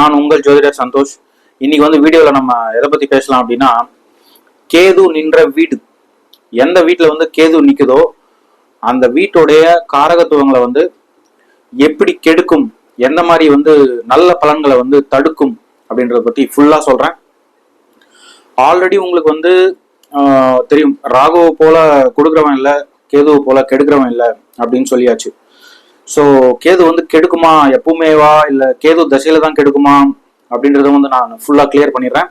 நான் உங்கள் ஜோதிடர் சந்தோஷ். இன்னைக்கு வந்து வீடியோவில் நம்ம எதை பற்றி பேசலாம் அப்படின்னா, கேது நின்ற வீடு. எந்த வீட்டில் வந்து கேது நிற்குதோ அந்த வீட்டுடைய காரகத்துவங்களை வந்து எப்படி கெடுக்கும், எந்த மாதிரி வந்து நல்ல பலன்களை வந்து தடுக்கும் அப்படின்றத பற்றி ஃபுல்லாக சொல்கிறேன். ஆல்ரெடி உங்களுக்கு வந்து தெரியும், ராகுவை போல கொடுக்குறவன் இல்லை, கேதுவை போல கெடுக்கிறவன் இல்லை அப்படின்னு சொல்லியாச்சு. ஸோ கேது வந்து கெடுக்குமா எப்பவுமேவா, இல்லை கேது தசையில தான் கெடுக்குமா அப்படின்றத வந்து நான் ஃபுல்லாக கிளியர் பண்ணிடுறேன்.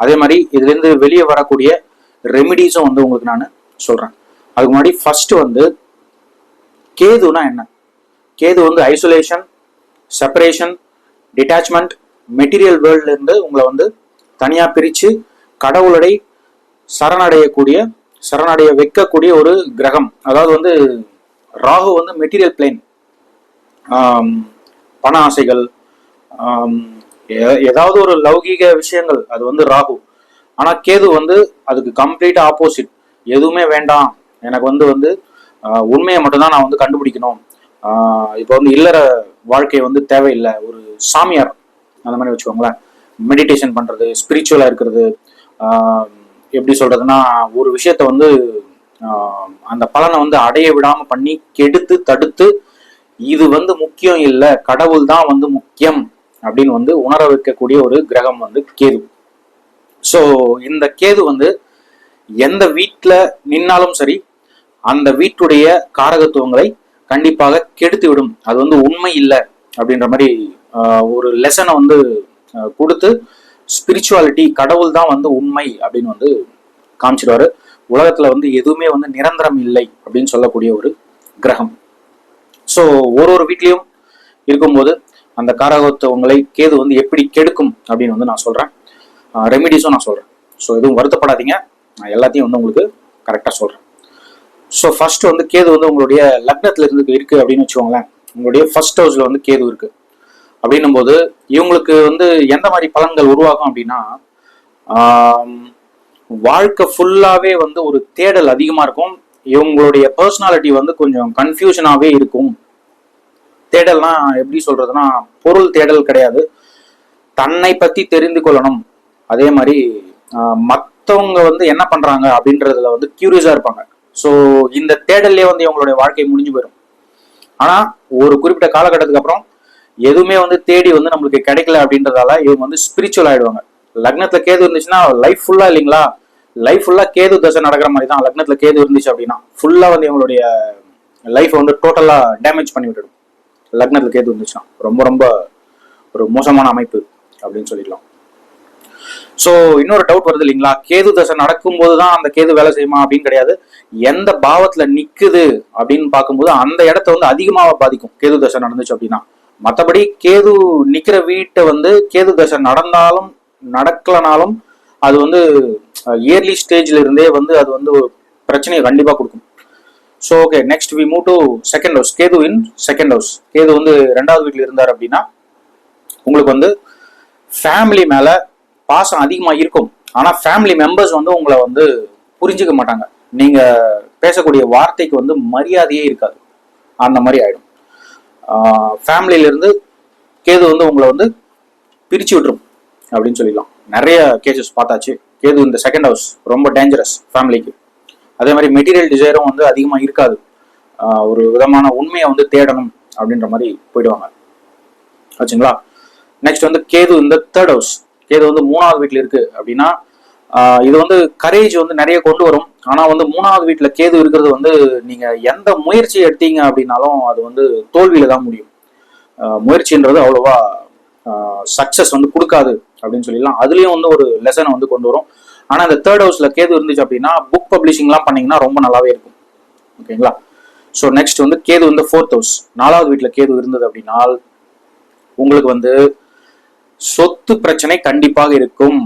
அதே மாதிரி இதுலேருந்து வெளியே வரக்கூடிய ரெமிடிஸும் வந்து உங்களுக்கு நான் சொல்கிறேன். அதுக்கு முன்னாடி ஃபர்ஸ்ட் வந்து கேதுனா என்ன? கேது வந்து ஐசோலேஷன், செப்பரேஷன், டிட்டாச்மெண்ட், மெட்டீரியல் வேர்ல்ட்ல இருந்து உங்களை வந்து தனியாக பிரித்து கடவுளடை சரணடைய வைக்கக்கூடிய ஒரு கிரகம். அதாவது வந்து ராகு வந்து மெட்டீரியல் பிளேன், பண ஆசைகள், ஏதாவது ஒரு லௌகீக விஷயங்கள், அது வந்து ராகு. ஆனால் கேது வந்து அதுக்கு கம்ப்ளீட் ஆப்போசிட். எதுவுமே வேண்டாம், எனக்கு வந்து உண்மையை மட்டும்தான் நான் வந்து கண்டுபிடிக்கணும். இப்போ வந்து இல்லற வாழ்க்கை வந்து தேவையில்லை, ஒரு சாமியார் அந்த மாதிரி வச்சுக்கோங்களேன். மெடிடேஷன் பண்ணுறது, ஸ்பிரிச்சுவலாக இருக்கிறது, எப்படி சொல்கிறதுனா ஒரு விஷயத்த வந்து அந்த பலனை வந்து அடைய விடாமல் பண்ணி கெடுத்து தடுத்து, இது வந்து முக்கியம் இல்லை, கடவுள் தான் வந்து முக்கியம் அப்படின்னு வந்து உணர வைக்கக்கூடிய ஒரு கிரகம் வந்து கேது. ஸோ இந்த கேது வந்து எந்த வீட்டில் நின்னாலும் சரி, அந்த வீட்டுடைய காரகத்துவங்களை கண்டிப்பாக கெடுத்து விடும். அது வந்து உண்மை இல்லை அப்படின்ற மாதிரி ஒரு லெசனை வந்து கொடுத்து, ஸ்பிரிச்சுவாலிட்டி, கடவுள் தான் வந்து உண்மை அப்படின்னு வந்து காமிச்சிடுவாரு. உலகத்துல வந்து எதுவுமே வந்து நிரந்தரம் இல்லை அப்படின்னு சொல்லக்கூடிய ஒரு கிரகம். ஸோ ஒரு வீட்லையும் இருக்கும்போது அந்த காரகத்துவங்களை கேது வந்து எப்படி கெடுக்கும் அப்படின்னு வந்து நான் சொல்றேன். ரெமிடிஸும் நான் சொல்றேன். ஸோ எதுவும் வருத்தப்படாதீங்க, நான் எல்லாத்தையும் வந்து உங்களுக்கு கரெக்டாக சொல்றேன். ஸோ ஃபர்ஸ்ட் வந்து கேது வந்து உங்களுடைய லக்னத்துல இருக்கு அப்படின்னு வச்சுக்கோங்களேன். உங்களுடைய ஃபர்ஸ்ட் ஹவுஸ்ல வந்து கேது இருக்கு அப்படின்னும் போது இவங்களுக்கு வந்து எந்த மாதிரி பலன்கள் உருவாகும் அப்படின்னா, வாழ்க்கை ஃபுல்லாவே வந்து ஒரு தேடல் அதிகமா இருக்கும். இவங்களுடைய பர்சனாலிட்டி வந்து கொஞ்சம் கன்ஃபியூஷனாவே இருக்கும். தேடல்னா எப்படி சொல்றதுன்னா, பொருள் தேடல் கிடையாது, தன்னை பத்தி தெரிந்து கொள்ளணும். அதே மாதிரி மற்றவங்க வந்து என்ன பண்றாங்க அப்படின்றதுல வந்து கியூரியஸா இருப்பாங்க. ஸோ இந்த தேடல்லே வந்து இவங்களுடைய வாழ்க்கை முடிஞ்சு போயிடும். ஆனா ஒரு குறிப்பிட்ட காலகட்டத்துக்கு அப்புறம் எதுவுமே வந்து தேடி வந்து நம்மளுக்கு கிடைக்கல அப்படின்றதால இவங்க வந்து ஸ்பிரிச்சுவல் ஆயிடுவாங்க. லக்னத்துல கேது இருந்துச்சுன்னா லைஃப் ஃபுல்லா இல்லைங்களா, லைஃப் ஃபுல்லா கேது தசை நடக்கிற மாதிரி தான். லக்னத்துல கேது இருந்துச்சு அப்படின்னா ஃபுல்லா வந்து இவங்களுடைய லைஃப் வந்து டோட்டலா டேமேஜ் பண்ணி விட்டுடும். லக்னத்துல கேது இருந்துச்சுன்னா ரொம்ப ரொம்ப ஒரு மோசமான அமைப்பு அப்படின்னு சொல்லிடலாம். ஸோ இன்னொரு டவுட் வருது இல்லைங்களா, கேது தசை நடக்கும்போது தான் அந்த கேது வேலை செய்யுமா அப்படின்னு கிடையாது. எந்த பாவத்துல நிக்குது அப்படின்னு பார்க்கும்போது அந்த இடத்த வந்து அதிகமாக பாதிக்கும் கேது தசை நடந்துச்சு அப்படின்னா. மற்றபடி கேது நிக்கிற வீட்டை வந்து கேது தசை நடந்தாலும் நடக்கலனாலும் அது வந்து இயர்லி ஸ்டேஜ்ல இருந்தே வந்து அது வந்து ஒரு பிரச்சனையை கண்டிப்பா கொடுக்கும். So okay, next we move to second house. Ketu in second house. Ketu வந்து 2வது வீட்டில் இருந்தார் அப்படின்னா உங்களுக்கு வந்து ஃபேமிலி மேல பாசம் அதிகமா இருக்கும். ஆனா ஃபேமிலி மெம்பர்ஸ் வந்து உங்களை வந்து புரிஞ்சுக்க மாட்டாங்க. நீங்க பேசக்கூடிய வார்த்தைக்கு வந்து மரியாதையே இருக்காது, அந்த மாதிரி ஆயிடும். ஃபேமிலியில இருந்து கேது வந்து உங்களை வந்து பிரிச்சு விட்டுரும் அப்படின்னு சொல்லிடலாம். நிறைய கேசஸ் பார்த்தாச்சு. கேது இந்த செகண்ட் ஹவுஸ் ரொம்ப டேஞ்சரஸ் ஃபேமிலிக்கு. அதே மாதிரி மெட்டீரியல் டிசைரும் வந்து அதிகமா இருக்காது. ஒரு விதமான உண்மையை வந்து தேடணும் அப்படின்ற மாதிரி போயிடுவாங்க ஆச்சுங்களா. நெக்ஸ்ட் வந்து கேது இந்த தேர்ட் ஹவுஸ். கேது வந்து 3வது வீட்டில் இருக்கு அப்படின்னா இது வந்து கரேஜ் வந்து நிறைய கொண்டு வரும். ஆனா வந்து 3வது வீட்டுல கேது இருக்கிறது வந்து நீங்க எந்த முயற்சி எடுத்தீங்க அப்படின்னாலும் அது வந்து தோல்வியில தான் முடியும். முயற்சின்றது அவ்வளவா சக்சஸ் வந்து கொடுக்காது அப்படின்னு சொல்லிடலாம். அதுலயும் வந்து ஒரு லெசனை வந்து கொண்டு வரும். ஆனா இந்த தேர்ட் ஹவுஸ்ல கேது இருந்துச்சு அப்படின்னா புக் பப்ளிஷிங்லாம் பண்ணீங்கன்னா ரொம்ப நல்லாவே இருக்கும். ஓகேங்களா. ஸோ நெக்ஸ்ட் வந்து கேது வந்து 4th ஹவுஸ். 4வது வீட்டுல கேது இருந்தது அப்படின்னா உங்களுக்கு வந்து சொத்து பிரச்சனை கண்டிப்பாக இருக்கும்.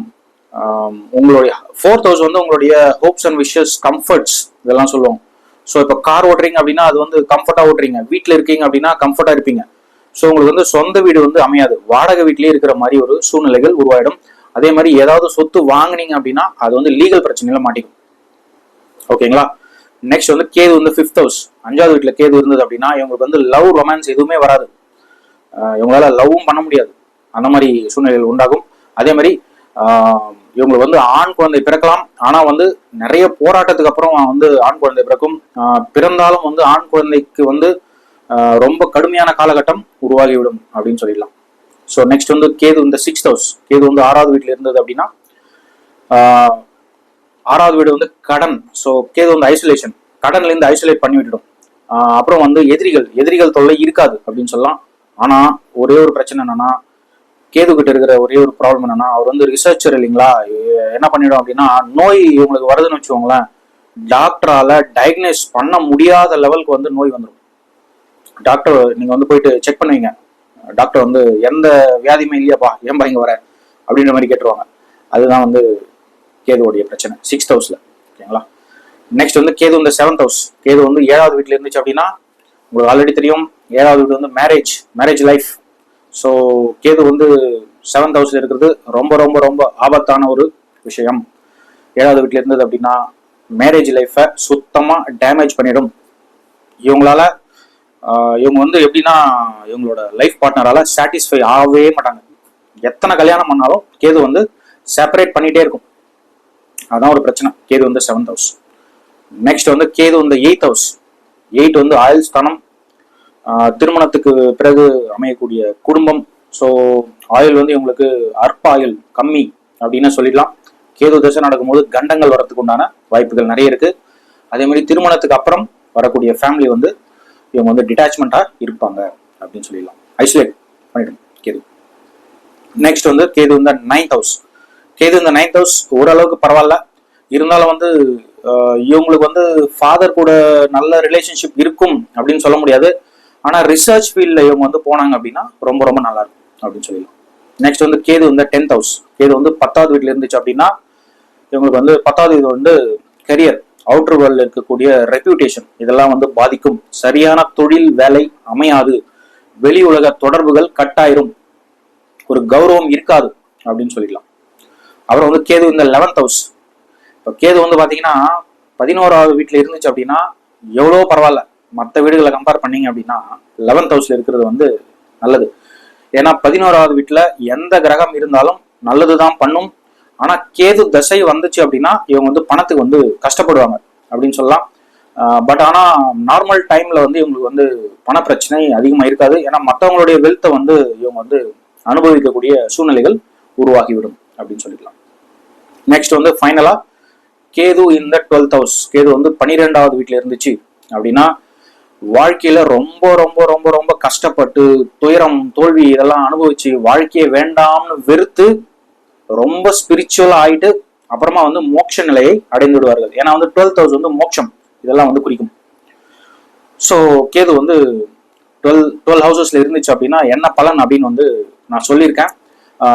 உங்களுடைய 4th ஹவுஸ் வந்து உங்களுடைய ஹோப்ஸ் அண்ட் விஷஸ், கம்ஃபர்ட்ஸ் இதெல்லாம் சொல்லுவோம். ஸோ இப்போ கார் ஓட்டுறீங்க அப்படின்னா அது வந்து கம்ஃபர்ட்டா ஓட்டுறீங்க. வீட்டில் இருக்கீங்க அப்படின்னா கம்ஃபர்ட்டா இருப்பீங்க. ஸோ உங்களுக்கு வந்து சொந்த வீடு வந்து அமையாது, வாடகை வீட்லயே இருக்கிற மாதிரி ஒரு சூழ்நிலைகள் உருவாயிடும். அதே மாதிரி ஏதாவது சொத்து வாங்கினீங்க அப்படின்னா அது வந்து லீகல் பிரச்சனையில மாட்டிக்கும். ஓகேங்களா. நெக்ஸ்ட் வந்து கேது வந்து 5th ஹவுஸ். 5வது வீட்டுல கேது இருந்தது அப்படின்னா இவங்களுக்கு வந்து லவ் ரொமான்ஸ் எதுவுமே வராது. இவங்களால லவ்வும் பண்ண முடியாது. அந்த மாதிரி சூழ்நிலைகள் உண்டாகும். அதே மாதிரி இவங்களுக்கு வந்து ஆண் குழந்தை பிறக்கலாம், ஆனா வந்து நிறைய போராட்டத்துக்கு அப்புறம் வந்து ஆண் குழந்தை பிறக்கும். பிறந்தாலும் வந்து ஆண் குழந்தைக்கு வந்து ரொம்ப கடுமையான காலகட்டம் உருவாகிவிடும் அப்படின்னு சொல்லிடலாம். ஸோ நெக்ஸ்ட் வந்து கேது இந்த 6th ஹவுஸ், கேது வந்து 6வது வீட்டுல இருந்தது அப்படின்னா 6வது வீடு வந்து கடன். ஸோ கேது வந்து ஐசோலேஷன், கடன்ல இருந்து ஐசோலேட் பண்ணி விட்டுடும். அப்புறம் வந்து எதிரிகள் தொல்லை இருக்காது அப்படின்னு சொல்லலாம். ஆனா ஒரே ஒரு பிரச்சனை என்னன்னா, கேது கிட்ட இருக்கிற ஒரே ஒரு ப்ராப்ளம் என்னன்னா, அவர் வந்து ரிசர்ச்சர் இல்லைங்களா, என்ன பண்ணிடும் அப்படின்னா, நோய் இவங்களுக்கு வருதுன்னு வச்சுக்கோங்களேன், டாக்டரால டயக்னைஸ் பண்ண முடியாத லெவலுக்கு வந்து நோய் வந்துடும். டாக்டர் நீங்க வந்து போயிட்டு செக் பண்ணுவீங்க, டாக்டர் வந்து எந்த வியாதியுமே இல்லையாப்பா, ஏன்பா இங்க வர அப்படின்ற மாதிரி கேட்டுருவாங்க. அதுதான் வந்து கேதுவோடைய பிரச்சனை 6th ஹவுஸ்ல. ஓகேங்களா. நெக்ஸ்ட் வந்து கேது இந்த 7th ஹவுஸ், கேது வந்து 7வது வீட்டுல இருந்துச்சு அப்படின்னா, உங்களுக்கு ஆல்ரெடி தெரியும் 7வது வீடு வந்து மேரேஜ் லைஃப். ஸோ கேது வந்து 7th ஹவுஸ்ல இருக்கிறது ரொம்ப ரொம்ப ரொம்ப ஆபத்தான ஒரு விஷயம். 7வது வீட்டுல இருந்தது அப்படின்னா மேரேஜ் லைஃபை சுத்தமா டேமேஜ் பண்ணிடும். இவங்களால இவங்க வந்து எப்படின்னா, இவங்களோட லைஃப் பார்ட்னரால சாட்டிஸ்ஃபை ஆகவே மாட்டாங்க. எத்தனை கல்யாணம் பண்ணாலும் கேது வந்து செப்பரேட் பண்ணிட்டே இருக்கும். அதான் ஒரு பிரச்சனை கேது வந்து 7th ஹவுஸ். நெக்ஸ்ட் வந்து கேது வந்து 8th ஹவுஸ். 8 வந்து ஆயுள் ஸ்தானம், திருமணத்துக்கு பிறகு அமையக்கூடிய குடும்பம். ஸோ ஆயுள் வந்து இவங்களுக்கு அற்ப ஆயுள், கம்மி அப்படின்னு சொல்லிடலாம். கேது தசை நடக்கும்போது கண்டங்கள் வரத்துக்கு உண்டான வாய்ப்புகள் நிறைய இருக்கு. அதே மாதிரி திருமணத்துக்கு அப்புறம் வரக்கூடிய ஃபேமிலி வந்து இவங்க வந்து டிட்டாச்மெண்டா இருப்பாங்க அப்படின்னு சொல்லிடலாம். ஐசோலேட் பண்ணிடும் கேது. நெக்ஸ்ட் வந்து கேது இந்த 9th ஹவுஸ். கேது இந்த 9th ஹவுஸ் ஓரளவுக்கு பரவாயில்ல, இருந்தாலும் வந்து இவங்களுக்கு வந்து ஃபாதர் கூட நல்ல ரிலேஷன்ஷிப் இருக்கும் அப்படின்னு சொல்ல முடியாது. ஆனா ரிசர்ச் ஃபீல்ட்ல இவங்க வந்து போனாங்க அப்படின்னா ரொம்ப ரொம்ப நல்லா இருக்கும் அப்படின்னு சொல்லிடலாம். நெக்ஸ்ட் வந்து கேது வந்து 10th ஹவுஸ். கேது வந்து 10வது வீட்டுல இருந்துச்சு அப்படின்னா, இவங்களுக்கு வந்து 10வது வீடு வந்து கரியர், அவுட்டர் வேர்ல்ட்ல இருக்கக்கூடிய ரெப்யூட்டேஷன், இதெல்லாம் வந்து பாதிக்கும். சரியான தொழில் வேலை அமையாது, வெளி உலக தொடர்புகள் கட்டாயிரும், ஒரு கௌரவம் இருக்காது அப்படின்னு சொல்லிடலாம். அப்புறம் வந்து கேது இந்த 11th ஹவுஸ். இப்போ கேது வந்து பாத்தீங்கன்னா 11வது வீட்டுல இருந்துச்சு அப்படின்னா எவ்வளோ பரவாயில்ல, மற்ற வீடுகளை கம்பேர் பண்ணீங்க அப்படின்னா 11th ஹவுஸ்ல இருக்கிறது வந்து நல்லது. ஏன்னா 11வது வீட்டுல எந்த கிரகம் இருந்தாலும் நல்லதுதான் பண்ணும். ஆனா கேது தசை வந்துச்சு அப்படின்னா இவங்க வந்து பணத்துக்கு வந்து கஷ்டப்படுவாங்க அப்படின்னு சொல்லலாம். பட் ஆனா நார்மல் டைம்ல வந்து இவங்களுக்கு வந்து பண பிரச்சனை அதிகமா இருக்காது. ஏன்னா மற்றவங்களுடைய வெல்த்தை வந்து இவங்க வந்து அனுபவிக்கக்கூடிய சூழ்நிலைகள் உருவாகிவிடும் அப்படின்னு சொல்லிக்கலாம். நெக்ஸ்ட் வந்து ஃபைனலா கேது இந்த 12th ஹவுஸ். கேது வந்து 12வது வீட்டுல இருந்துச்சு அப்படின்னா, வாழ்க்கையில ரொம்ப ரொம்ப ரொம்ப ரொம்ப கஷ்டப்பட்டு துயரம் தோல்வி இதெல்லாம் அனுபவிச்சு வாழ்க்கையை வேண்டாம்னு வெறுத்து ரொம்ப ஸ்பிரிச்சுவலா ஆயிட்டு அப்புறமா வந்து மோட்ச நிலையை அடைந்து விடுவார்கள். ஏன்னா வந்து 12th ஹவுஸ் வந்து மோட்சம் இதெல்லாம் வந்து குறிக்கும். ஸோ கேது வந்து 12 ஹவுசஸ்ல இருந்துச்சு அப்படின்னா என்ன பலன் அப்படின்னு வந்து நான் சொல்லியிருக்கேன்.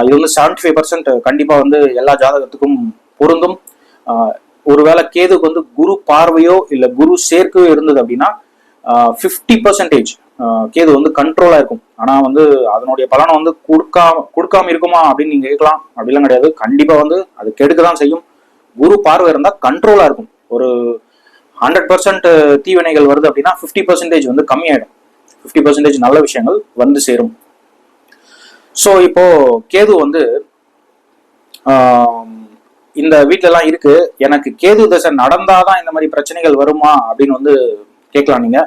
இது வந்து 75% கண்டிப்பா வந்து எல்லா ஜாதகத்துக்கும் பொருந்தும். ஒருவேளை கேதுக்கு வந்து குரு பார்வையோ இல்ல குரு சேர்க்கையோ இருந்தது அப்படின்னா 50% கேது வந்து கண்ட்ரோலா இருக்கும். ஆனா வந்து அதனுடைய பலனை வந்து கொடுக்காம இருக்குமா அப்படின்னு நீங்க கேட்கலாம். அப்படிலாம் கிடையாது, கண்டிப்பா வந்து அது கெடுக்கதான் செய்யும். குரு பார்வை இருந்தா கண்ட்ரோலா இருக்கும். ஒரு 100% தீவினைகள் வருது அப்படின்னா 50% வந்து கம்மியாயிடும். 50% நல்ல விஷயங்கள் வந்து சேரும். ஸோ இப்போ கேது வந்து இந்த வீட்டுல எல்லாம் இருக்கு, எனக்கு கேது தசை நடந்தாதான் இந்த மாதிரி பிரச்சனைகள் வருமா அப்படின்னு வந்து கேட்கலாம் நீங்க.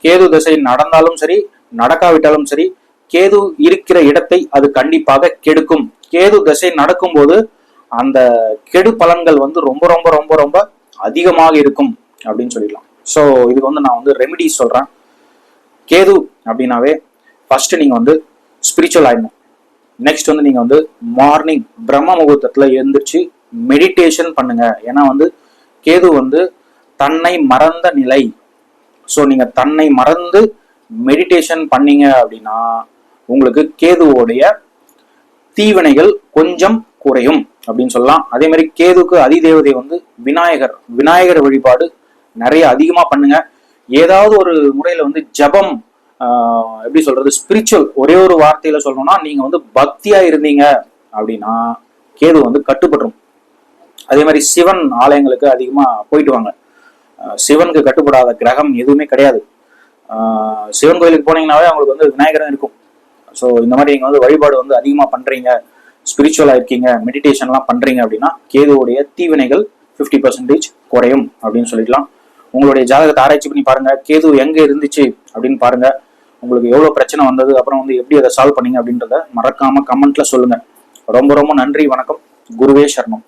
கேது தசை நடந்தாலும் சரி நடக்காவிட்டாலும் சரி, கேது இருக்கிற இடத்தை அது கண்டிப்பாக கெடுக்கும். கேது தசை நடக்கும் போது அந்த கெடு பலன்கள் வந்து ரொம்ப ரொம்ப ரொம்ப ரொம்ப அதிகமாக இருக்கும் அப்படின்னு சொல்லிடலாம். ஸோ இதுக்கு வந்து நான் வந்து ரெமிடி சொல்றேன். கேது அப்படின்னாவே ஃபர்ஸ்ட் நீங்க வந்து ஸ்பிரிச்சுவல் ஆயிடணும். நெக்ஸ்ட் வந்து நீங்க வந்து மார்னிங் பிரம்ம முகூர்த்தத்துல எழுந்திரிச்சு மெடிடேஷன் பண்ணுங்க. ஏன்னா வந்து கேது வந்து தன்னை மறந்த நிலை. ஸோ நீங்க தன்னை மறந்து மெடிடேஷன் பண்ணீங்க அப்படின்னா உங்களுக்கு கேதுவோடைய தீவினைகள் கொஞ்சம் குறையும் அப்படின்னு சொல்லலாம். அதே மாதிரி கேதுக்கு அதிதேவதை வந்து விநாயகர் வழிபாடு நிறைய அதிகமா பண்ணுங்க. ஏதாவது ஒரு முறையில வந்து ஜபம், எப்படி சொல்றது, ஸ்பிரிச்சுவல், ஒரே ஒரு வார்த்தையில சொல்லணும்னா நீங்க வந்து பக்தியா இருந்தீங்க அப்படின்னா கேது வந்து கட்டுப்பட்டுரும். அதே மாதிரி சிவன் ஆலயங்களுக்கு அதிகமா போயிட்டு வாங்க. சிவனுக்கு கட்டுப்படாத கிரகம் எதுவுமே கிடையாது. சிவன் கோயிலுக்கு போனீங்கன்னாவே அவங்களுக்கு வந்து விநாயகரும் இருக்கும். ஸோ இந்த மாதிரி நீங்கள் வந்து வழிபாடு வந்து அதிகமாக பண்ணுறீங்க, ஸ்பிரிச்சுவலாக இருக்கீங்க, மெடிடேஷன்லாம் பண்ணுறீங்க அப்படின்னா கேதுவோடைய தீவினைகள் 50% குறையும் அப்படின்னு சொல்லிக்கலாம். உங்களுடைய ஜாதகத்தை ஆராய்ச்சி பண்ணி பாருங்க, கேது எங்கே இருந்துச்சு அப்படின்னு பாருங்க, உங்களுக்கு எவ்வளோ பிரச்சனை வந்தது, அப்புறம் வந்து எப்படி அதை சால்வ் பண்ணீங்க அப்படின்றத மறக்காம கமெண்ட்ல சொல்லுங்க. ரொம்ப ரொம்ப நன்றி, வணக்கம், குருவே சரணம்.